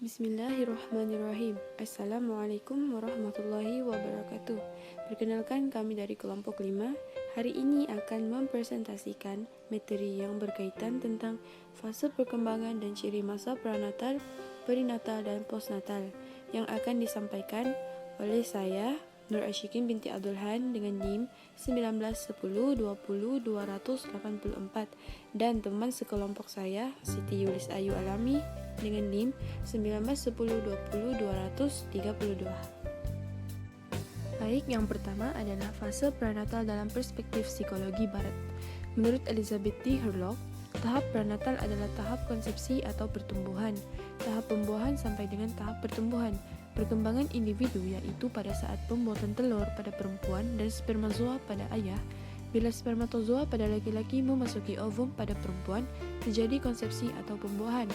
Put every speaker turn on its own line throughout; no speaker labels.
Bismillahirrahmanirrahim. Assalamualaikum warahmatullahi wabarakatuh. Perkenalkan, kami dari kelompok 5 hari ini akan mempresentasikan materi yang berkaitan tentang fase perkembangan dan ciri masa pranatal, perinatal, dan postnatal yang akan disampaikan oleh saya, Nur Ashikin binti Abdulhan dengan NIM 1910200284 dan teman sekelompok saya, Siti Yulis Ayu Alami dengan NIM 1910200232. Baik, yang pertama adalah fase prenatal dalam perspektif psikologi barat. Menurut Elizabeth D. Hurlock, tahap prenatal adalah tahap konsepsi atau pertumbuhan, tahap pembuahan sampai dengan tahap pertumbuhan. Perkembangan individu yaitu pada saat pembuatan telur pada perempuan dan spermazoa pada ayah. Bila spermatozoa pada laki-laki memasuki ovum pada perempuan, terjadi konsepsi atau pembuahan.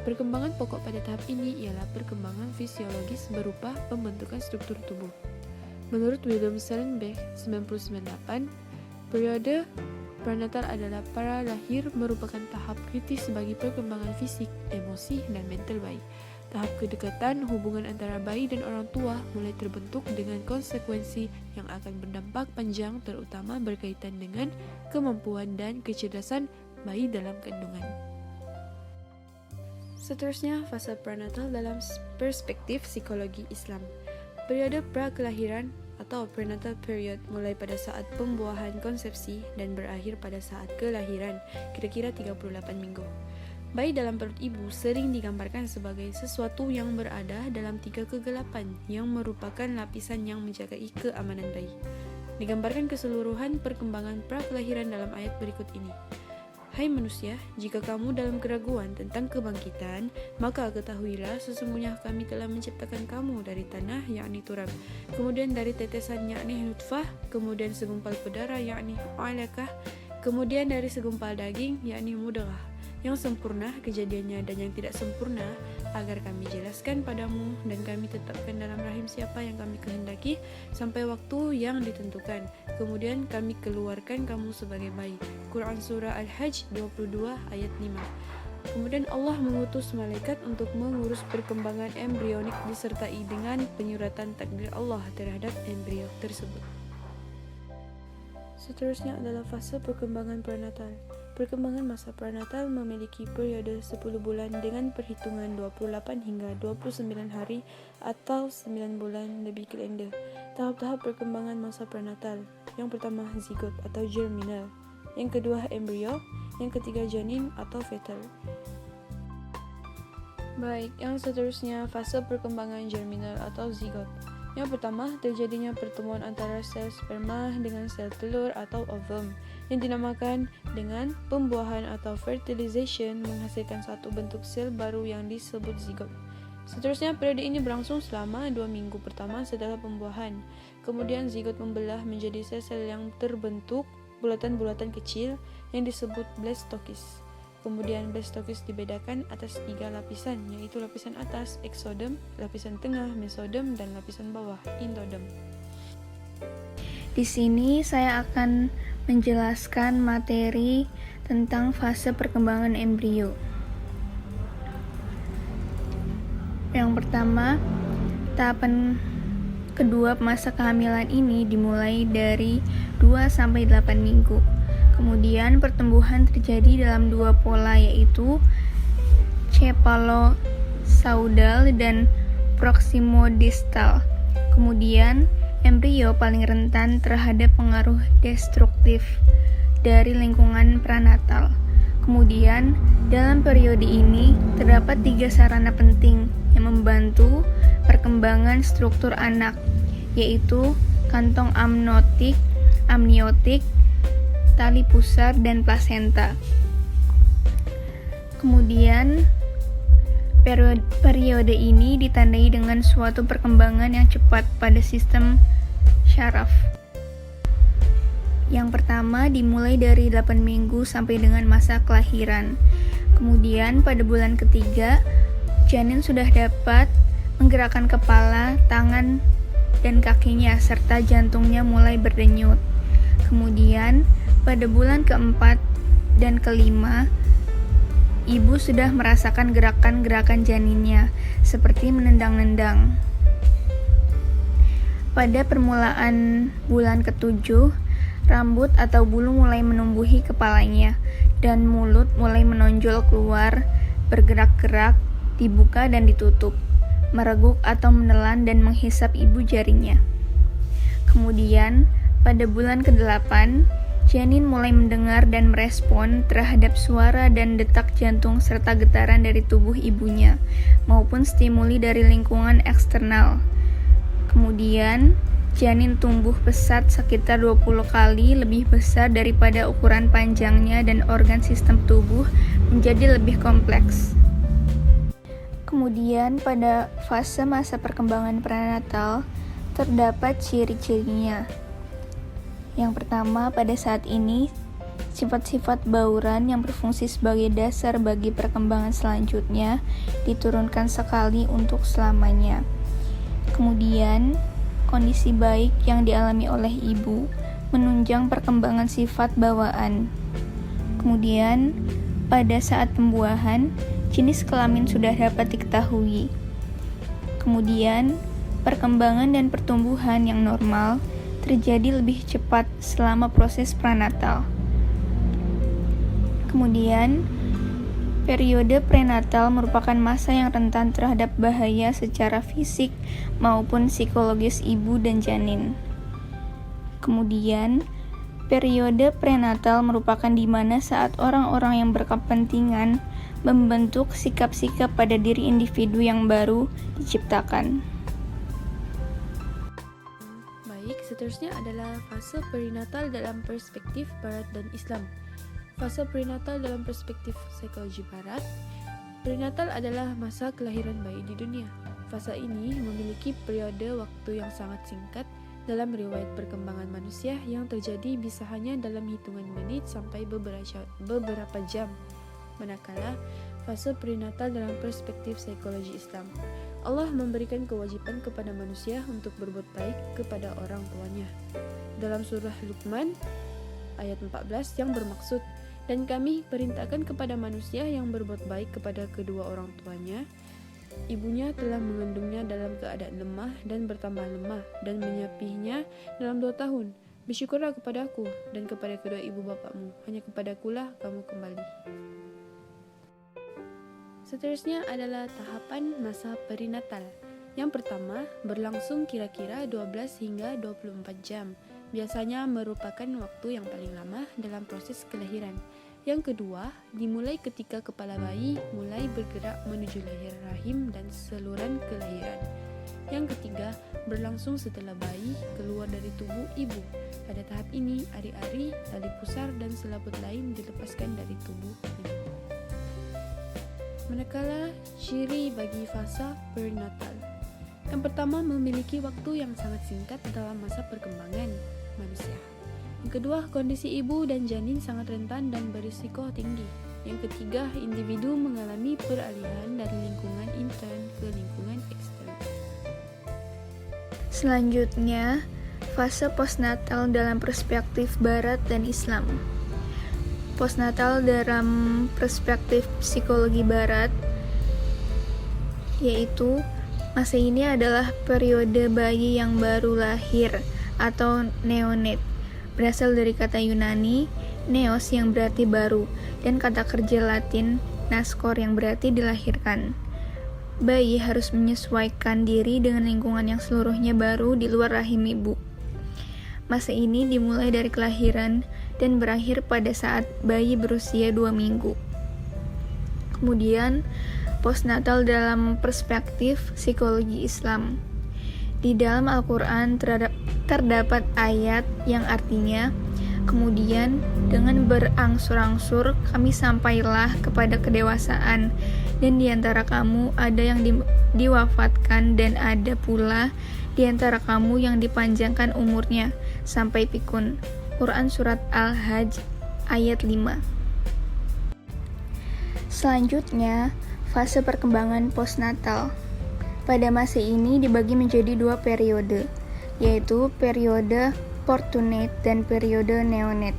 Perkembangan pokok pada tahap ini ialah perkembangan fisiologis berupa pembentukan struktur tubuh. Menurut William Selenbeck 1998, periode prenatal adalah pra lahir merupakan tahap kritis bagi perkembangan fisik, emosi, dan mental bayi. Tahap kedekatan hubungan antara bayi dan orang tua mulai terbentuk dengan konsekuensi yang akan berdampak panjang, terutama berkaitan dengan kemampuan dan kecerdasan bayi dalam kandungan. Seterusnya, fase prenatal dalam perspektif psikologi Islam. Periode pra-kelahiran atau prenatal period mulai pada saat pembuahan konsepsi dan berakhir pada saat kelahiran, kira-kira 38 minggu. Bayi dalam perut ibu sering digambarkan sebagai sesuatu yang berada dalam 3 kegelapan yang merupakan lapisan yang menjagai keamanan bayi. Digambarkan keseluruhan perkembangan pra-kelahiran dalam ayat berikut ini. Hai manusia, jika kamu dalam keraguan tentang kebangkitan, maka ketahuilah sesungguhnya kami telah menciptakan kamu dari tanah, yakni turab, kemudian dari tetesan, yakni nutfah, kemudian segumpal berdarah, yakni alaqah, kemudian dari segumpal daging, yakni mudghah. Yang sempurna kejadiannya dan yang tidak sempurna, agar kami jelaskan padamu dan kami tetapkan dalam rahim siapa yang kami kehendaki sampai waktu yang ditentukan. Kemudian kami keluarkan kamu sebagai bayi. Quran Surah Al-Hajj 22 ayat 5. Kemudian Allah mengutus malaikat untuk mengurus perkembangan embrionik disertai dengan penyuratan takdir Allah terhadap embrio tersebut. Seterusnya adalah fase perkembangan prenatal. Perkembangan masa prenatal memiliki periode 10 bulan dengan perhitungan 28 hingga 29 hari atau 9 bulan lebih kalender. Tahap-tahap perkembangan masa prenatal. Yang pertama zigot atau germinal. Yang kedua embrio. Yang ketiga janin atau fetal. Baik, yang seterusnya fase perkembangan germinal atau zigot. Yang pertama, terjadinya pertemuan antara sel sperma dengan sel telur atau ovum yang dinamakan dengan pembuahan atau fertilization, menghasilkan satu bentuk sel baru yang disebut zigot. Seterusnya, periode ini berlangsung selama 2 minggu pertama setelah pembuahan. Kemudian zigot membelah menjadi sel-sel yang terbentuk bulatan-bulatan kecil yang disebut blastokis. Kemudian blastokis dibedakan atas 3 lapisan, yaitu lapisan atas, eksodem, lapisan tengah, mesodem, dan lapisan bawah, indodem.
Di sini saya akan menjelaskan materi tentang fase perkembangan embrio. Yang pertama, tahapan kedua masa kehamilan ini dimulai dari 2 sampai 8 minggu. Kemudian pertumbuhan terjadi dalam 2 pola, yaitu cepalosaudal dan proximodistal. Kemudian embrio paling rentan terhadap pengaruh destruktif dari lingkungan prenatal. Kemudian dalam periode ini terdapat 3 sarana penting yang membantu perkembangan struktur anak, yaitu kantong amniotik, tali pusar, dan plasenta. Kemudian periode ini ditandai dengan suatu perkembangan yang cepat pada sistem syaraf. Yang pertama dimulai dari 8 minggu sampai dengan masa kelahiran. Kemudian pada bulan ketiga, janin sudah dapat menggerakkan kepala, tangan, dan kakinya serta jantungnya mulai berdenyut. Kemudian pada bulan keempat dan kelima, ibu sudah merasakan gerakan-gerakan janinnya, seperti menendang-nendang. Pada permulaan bulan ke-7, rambut atau bulu mulai menumbuhi kepalanya, dan mulut mulai menonjol keluar, bergerak-gerak, dibuka dan ditutup, mereguk atau menelan dan menghisap ibu jarinya. Kemudian, pada bulan ke-8, janin mulai mendengar dan merespon terhadap suara dan detak jantung serta getaran dari tubuh ibunya, maupun stimuli dari lingkungan eksternal. Kemudian, janin tumbuh pesat sekitar 20 kali lebih besar daripada ukuran panjangnya dan organ sistem tubuh menjadi lebih kompleks. Kemudian, pada fase masa perkembangan prenatal, terdapat ciri-cirinya. Yang pertama, pada saat ini, sifat-sifat bauran yang berfungsi sebagai dasar bagi perkembangan selanjutnya diturunkan sekali untuk selamanya. Kemudian, kondisi baik yang dialami oleh ibu menunjang perkembangan sifat bawaan. Kemudian, pada saat pembuahan, jenis kelamin sudah dapat diketahui. Kemudian, perkembangan dan pertumbuhan yang normal terjadi lebih cepat selama proses prenatal. Kemudian, periode prenatal merupakan masa yang rentan terhadap bahaya secara fisik maupun psikologis ibu dan janin. Kemudian, periode prenatal merupakan di mana saat orang-orang yang berkepentingan membentuk sikap-sikap pada diri individu yang baru diciptakan.
Baik, seterusnya adalah fase perinatal dalam perspektif Barat dan Islam. Fase perinatal dalam perspektif psikologi Barat. Perinatal adalah masa kelahiran bayi di dunia. Fase ini memiliki periode waktu yang sangat singkat dalam riwayat perkembangan manusia yang terjadi bisa hanya dalam hitungan menit sampai beberapa jam. Manakala fase perinatal dalam perspektif psikologi Islam, Allah memberikan kewajiban kepada manusia untuk berbuat baik kepada orang tuanya. Dalam surah Luqman ayat 14 yang bermaksud, dan kami perintahkan kepada manusia yang berbuat baik kepada kedua orang tuanya, ibunya telah mengandungnya dalam keadaan lemah dan bertambah lemah, dan menyapihnya dalam 2 tahun. Bersyukurlah kepada aku dan kepada kedua ibu bapakmu, hanya kepadakulah kamu kembali. Seterusnya adalah tahapan masa perinatal. Yang pertama, berlangsung kira-kira 12 hingga 24 jam. Biasanya merupakan waktu yang paling lama dalam proses kelahiran. Yang kedua, dimulai ketika kepala bayi mulai bergerak menuju lahir rahim dan saluran kelahiran. Yang ketiga, berlangsung setelah bayi keluar dari tubuh ibu. Pada tahap ini, ari-ari, tali pusar, dan selaput lain dilepaskan dari tubuh ibu. Manakala ciri bagi fase perinatal. Yang pertama, memiliki waktu yang sangat singkat dalam masa perkembangan manusia. Yang kedua, kondisi ibu dan janin sangat rentan dan berisiko tinggi. Yang ketiga, individu mengalami peralihan dari lingkungan intern ke lingkungan ekstern.
Selanjutnya, fase postnatal dalam perspektif Barat dan Islam. Postnatal dalam perspektif psikologi Barat, yaitu masa ini adalah periode bayi yang baru lahir atau neonat, berasal dari kata Yunani neos yang berarti baru dan kata kerja Latin naskor yang berarti dilahirkan. Bayi harus menyesuaikan diri dengan lingkungan yang seluruhnya baru di luar rahim ibu. Masa ini dimulai dari kelahiran dan berakhir pada saat bayi berusia 2 minggu. Kemudian, postnatal dalam perspektif psikologi Islam. Di dalam Al-Quran terdapat ayat yang artinya, kemudian dengan berangsur-angsur kami sampailah kepada kedewasaan, dan di antara kamu ada yang diwafatkan dan ada pula di antara kamu yang dipanjangkan umurnya sampai pikun. Quran Surat Al-Hajj ayat 5. Selanjutnya, fase perkembangan postnatal. Pada masa ini dibagi menjadi 2 periode, yaitu periode portunate dan periode neonate.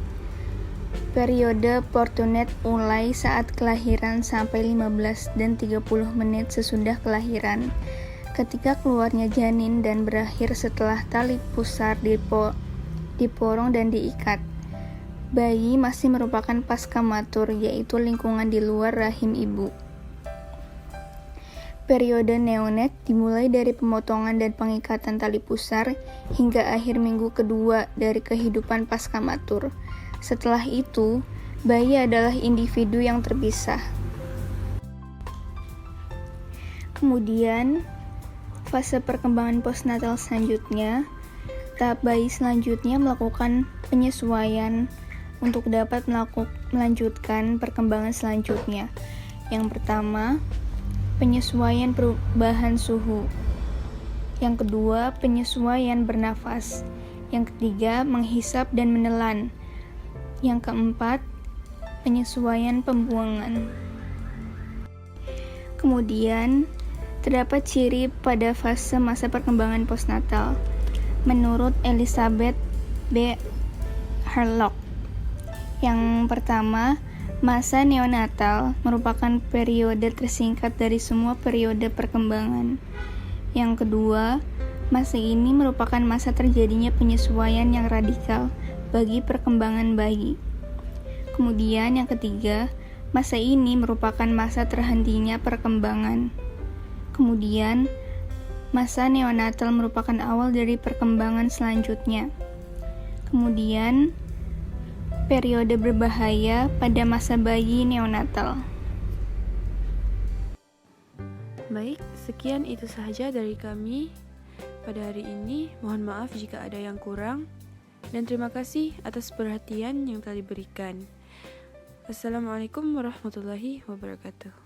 Periode Portunet mulai saat kelahiran sampai 15 dan 30 menit sesudah kelahiran, ketika keluarnya janin dan berakhir setelah tali pusar diporong dan diikat. Bayi masih merupakan paskamatur, yaitu lingkungan di luar rahim ibu. Periode neonat dimulai dari pemotongan dan pengikatan tali pusar hingga akhir minggu kedua dari kehidupan paskamatur. Setelah itu, bayi adalah individu yang terpisah. Kemudian, fase perkembangan postnatal selanjutnya, tahap bayi selanjutnya melakukan penyesuaian untuk dapat melanjutkan perkembangan selanjutnya. Yang pertama, penyesuaian perubahan suhu. Yang kedua, penyesuaian bernafas. Yang ketiga, menghisap dan menelan. Yang keempat, penyesuaian pembuangan. Kemudian, terdapat ciri pada fase masa perkembangan postnatal. Menurut Elizabeth B. Harlock, yang pertama, masa neonatal merupakan periode tersingkat dari semua periode perkembangan. Yang kedua, masa ini merupakan masa terjadinya penyesuaian yang radikal bagi perkembangan bayi. Kemudian yang ketiga, masa ini merupakan masa terhentinya perkembangan. Kemudian, masa neonatal merupakan awal dari perkembangan selanjutnya. Kemudian, periode berbahaya pada masa bayi neonatal.
Baik, sekian itu sahaja dari kami pada hari ini. Mohon maaf jika ada yang kurang. Dan terima kasih atas perhatian yang telah diberikan. Assalamualaikum warahmatullahi wabarakatuh.